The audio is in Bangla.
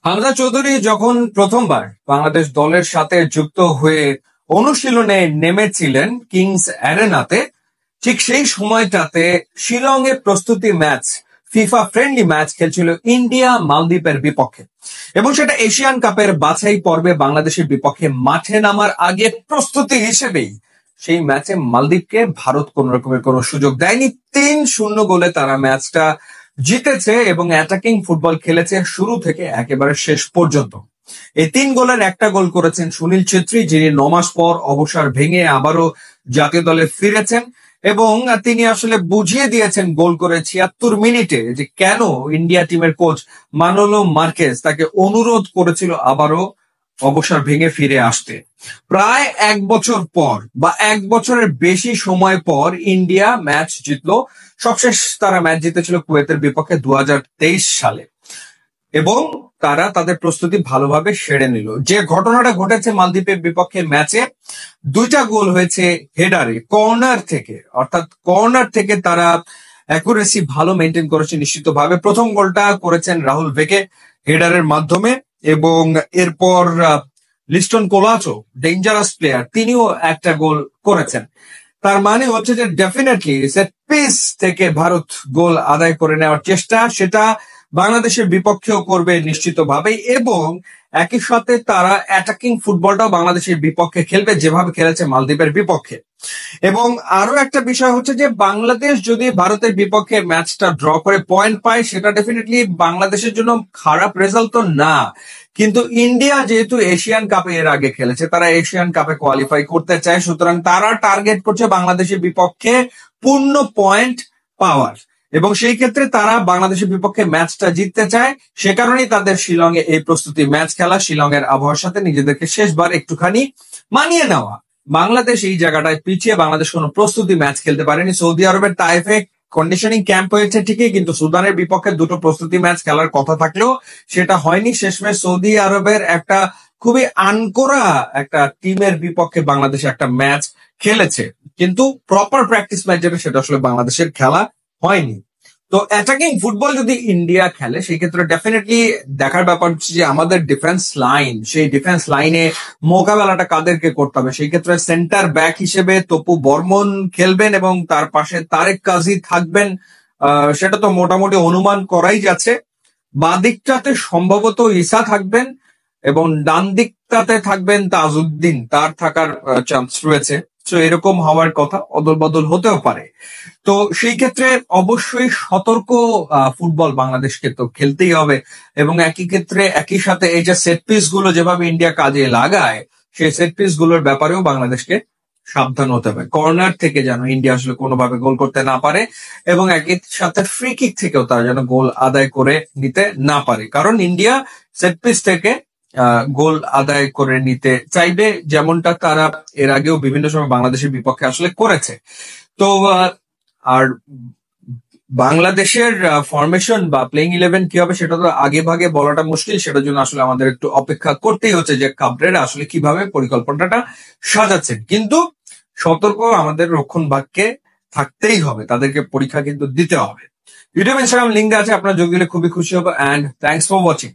হামজা চৌধুরী যখন প্রথমবার বাংলাদেশ দলের সাথে যুক্ত হয়ে অনুশীলনে নেমেছিলেন কিংস অ্যারেনাতে, ঠিক সেই সময়টাতে শিলংয়ে প্রস্তুতি ম্যাচ, ফিফা ফ্রেন্ডলি ম্যাচ খেলছিল ইন্ডিয়া মালদ্বীপের বিপক্ষে, এবং সেটা এশিয়ান কাপের বাছাই পর্বে বাংলাদেশের বিপক্ষে মাঠে নামার আগে প্রস্তুতি হিসেবেই সেই ম্যাচে মালদ্বীপকে ভারত কোন রকমের কোনো সুযোগ দেয়নি। 3-0 গোলে তারা ম্যাচটা জিতেছে এবং অ্যাটাকিং ফুটবল খেলেছে শুরু থেকে একেবারে শেষ পর্যন্ত। এই 3 গোলের একটা গোল করেছেন সুনীল ছেত্রী, যিনি 9 মাস পর অবসর ভেঙে আবারও জাতীয় দলে ফিরেছেন, এবং তিনি আসলে বুঝিয়ে দিয়েছেন গোল করে 76 মিনিটে যে কেন ইন্ডিয়া টিমের কোচ মানোলো মার্কেজ তাকে অনুরোধ করেছিল আবারও অবসর ভেঙে ফিরে আসতে। প্রায় 1 বছর পর বা 1 বছরের বেশি সময় পর ইন্ডিয়া ম্যাচ জিতলো। সবশেষ তারা ম্যাচ জিতেছিল কুয়েতের বিপক্ষে 2023 সালে, এবং তারা তাদের প্রস্তুতি ভালোভাবে সেরে নিল। যে ঘটনাটা ঘটেছে মালদ্বীপের বিপক্ষে ম্যাচে, 2টা গোল হয়েছে হেডারে, কর্নার থেকে, অর্থাৎ কর্নার থেকে তারা অ্যাকুরেসি ভালো মেনটেন করেছে নিশ্চিতভাবে। প্রথম গোলটা করেছেন রাহুল ভেকে হেডারের মাধ্যমে, এবং এরপর লিস্টন কোলাচো, ডেঞ্জারাস প্লেয়ার, তিনিও একটা গোল করেছেন। তার মানে হচ্ছে যে ডেফিনেটলি সেট পিস থেকে ভারত গোল আদায় করে নেওয়ার চেষ্টা, সেটা বাংলাদেশের বিপক্ষেও করবে নিশ্চিতভাবেই, এবং একই সাথে তারা অ্যাটাকিং ফুটবলটাও বাংলাদেশের বিপক্ষে খেলবে যেভাবে খেলেছে মালদ্বীপের বিপক্ষে। এবং আরো একটা বিষয় হচ্ছে যে বাংলাদেশ যদি ভারতের বিপক্ষে ম্যাচটা ড্র করে পয়েন্ট পায়, সেটা ডেফিনেটলি বাংলাদেশের জন্য খারাপ রেজাল্ট তো না, কিন্তু ইন্ডিয়া যেহেতু এশিয়ান কাপে এর আগে খেলেছে, তারা এশিয়ান কাপে কোয়ালিফাই করতে চায়, সুতরাং তারা টার্গেট করছে বাংলাদেশের বিপক্ষে পূর্ণ পয়েন্ট পাওয়ার, এবং সেই ক্ষেত্রে তারা বাংলাদেশের বিপক্ষে ম্যাচটা জিততে চায়। সে কারণেই তাদের শিলংয়ে এই প্রস্তুতি ম্যাচ খেলা, শিলংয়ের আবহাওয়ার সাথে নিজেদেরকে শেষবার একটুখানি মানিয়ে নেওয়া। বাংলাদেশ এই জায়গাটায় পিছিয়ে, বাংলাদেশ কোনো প্রস্তুতি ম্যাচ খেলতে পারেনি। সৌদি আরবের তাইফে কন্ডিশনিং ক্যাম্প হয়েছে ঠিকই, কিন্তু সুদানের বিপক্ষে 2টো প্রস্তুতি ম্যাচ খেলার কথা থাকলেও সেটা হয়নি। শেষমেশ সৌদি আরবের একটা খুবই আনকোরা একটা টিমের বিপক্ষে বাংলাদেশ একটা ম্যাচ খেলেছে, কিন্তু প্রপার প্র্যাকটিস ম্যাচ যেটা, সেটা আসলে বাংলাদেশের খেলা হয়নি। তো অ্যাটাকিং ফুটবল যদি ইন্ডিয়া খেলে, সেই ক্ষেত্রে ডেফিনেটলি দেখার ব্যাপার হচ্ছে যে আমাদের ডিফেন্স লাইন, সেই ডিফেন্স লাইনে মোকাবেলাটা কাদেরকে করতে হবে। সেই ক্ষেত্রে সেন্টার ব্যাক হিসেবে তপু বর্মন খেলবেন এবং তার পাশে তারেক কাজী থাকবেন, সেটা তো মোটামুটি অনুমান করাই যাচ্ছে। বাঁ দিকটাতে সম্ভবত ঈসা থাকবেন, এবং ডান দিকটাতে থাকবেন তাজউদ্দিন, তার থাকার চান্স রয়েছে। তো এরকম হওয়ার কথা, অদল বদল হতেও পারে। তো সেই ক্ষেত্রে অবশ্যই সতর্ক ফুটবল বাংলাদেশকে তো খেলতেই হবে, এবং একই ক্ষেত্রে একই সাথে এই যে সেট পিস গুলো যেভাবে ইন্ডিয়া কাজে লাগায়, সেই সেট পিস গুলোর ব্যাপারেও বাংলাদেশকে সাবধান হতে হবে, কর্নার থেকে যেন ইন্ডিয়া আসলে কোনোভাবে গোল করতে না পারে, এবং একই সাথে ফ্রি কিক থেকেও তারা যেন গোল আদায় করে নিতে না পারে, কারণ ইন্ডিয়া সেট পিস থেকে গোল আদায় করে নিতে চাইবে, যেমনটা তারা এর আগেও বিভিন্ন সময় বাংলাদেশের বিপক্ষে আসলে করেছে। তো আর বাংলাদেশের ফরমেশন বা প্লেইং 11 কি হবে সেটা তো আগে ভাগে বলাটা মুশকিল, সেটার জন্য আসলে আমাদের একটু অপেক্ষা করতেই হচ্ছে যে কাবরেরা আসলে কিভাবে পরিকল্পনাটা সাজাচ্ছেন। কিন্তু সতর্ক আমাদের রক্ষণ ভাগকে থাকতেই হবে, তাদেরকে পরীক্ষা কিন্তু দিতে হবে। ইউটিউব ইনস্টাগ্রাম লিঙ্ক আছে, আপনার যোগ দিলে খুবই খুশি হবো। And thanks for watching.